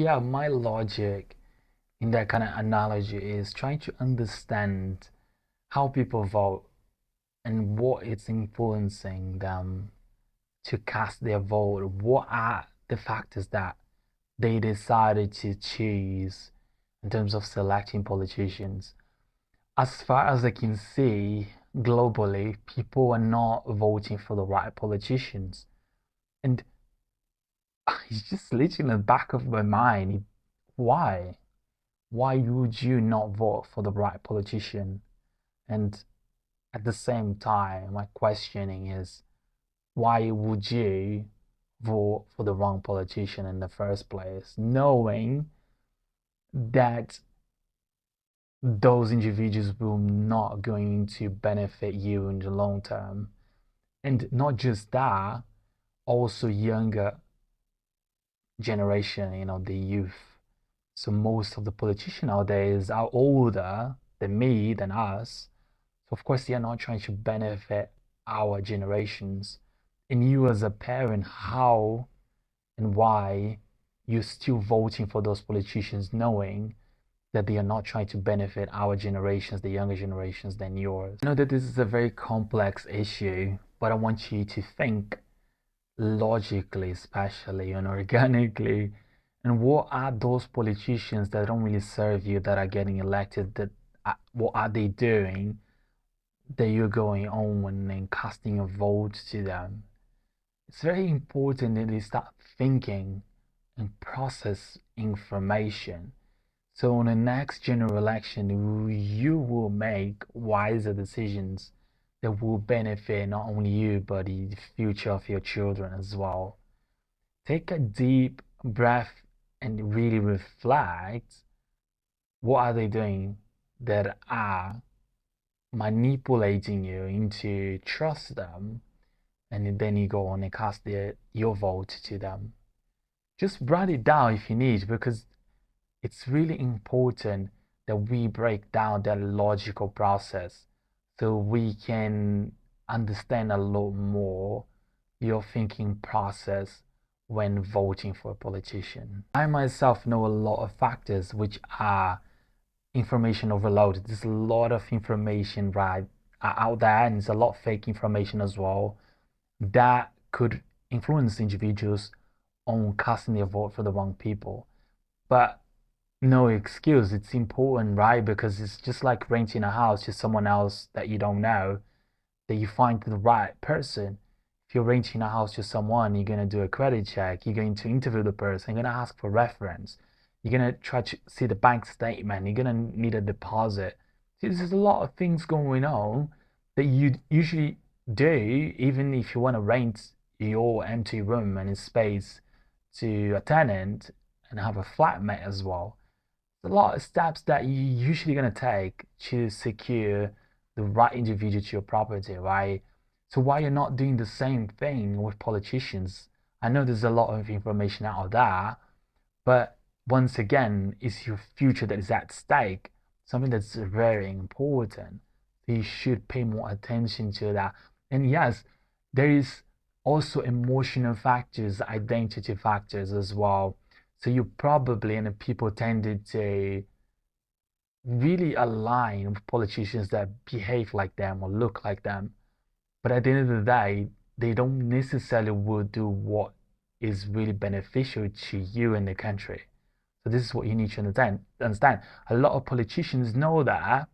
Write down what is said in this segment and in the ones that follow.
Yeah, my logic in that kind of analogy is trying to understand how people vote and what it's influencing them to cast their vote. What are the factors that they decided to choose in terms of selecting politicians? As far as I can see, globally, people are not voting for the right politicians. And it's just literally in the back of my mind, why? Why would you not vote for the right politician? And at the same time, my questioning is, why would you vote for the wrong politician in the first place, knowing that those individuals will not going to benefit you in the long term? And not just that, also younger generation, the youth. So most of the politicians nowadays are older than me, than us. So of course they are not trying to benefit our generations. And you as a parent, how and why you're still voting for those politicians knowing that they are not trying to benefit our generations, the younger generations than yours. I know that this is a very complex issue, but I want you to think logically, especially and organically. And what are those politicians that don't really serve you that are getting elected? That what are they doing that you're going on and casting a vote to them? It's very important that they start thinking and process information. So on the next general election, you will make wiser decisions that will benefit not only you, but the future of your children as well. Take a deep breath and really reflect. What are they doing that are manipulating you into trust them? And then you go on and cast your vote to them. Just write it down if you need, because it's really important that we break down that logical process so we can understand a lot more your thinking process when voting for a politician. I myself know a lot of factors which are information overload. There's a lot of information right out there, and there's a lot of fake information as well that could influence individuals on casting their vote for the wrong people. But no excuse. It's important, right? Because it's just like renting a house to someone else that you don't know, that you find the right person. If you're renting a house to someone, you're going to do a credit check, you're going to interview the person, you're going to ask for reference, you're going to try to see the bank statement, you're going to need a deposit. See, there's a lot of things going on that you usually do, even if you want to rent your empty room and space to a tenant and have a flatmate as well. There's a lot of steps that you're usually going to take to secure the right individual to your property, right? So why you're not doing the same thing with politicians? I know there's a lot of information out there, but once again, it's your future that is at stake, something that's very important. So you should pay more attention to that. And yes, there is also emotional factors, identity factors as well. So you probably, and people tended to really align with politicians that behave like them or look like them. But at the end of the day, they don't necessarily will do what is really beneficial to you and the country. So this is what you need to understand. A lot of politicians know that,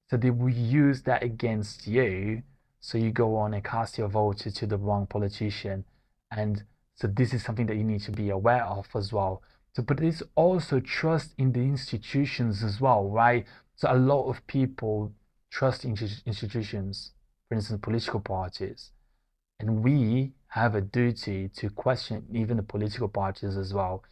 so they will use that against you. So you go on and cast your vote to the wrong politician. And so this is something that you need to be aware of as well. So, but it's also trust in the institutions as well, right? So a lot of people trust institutions, for instance, political parties. And we have a duty to question even the political parties as well.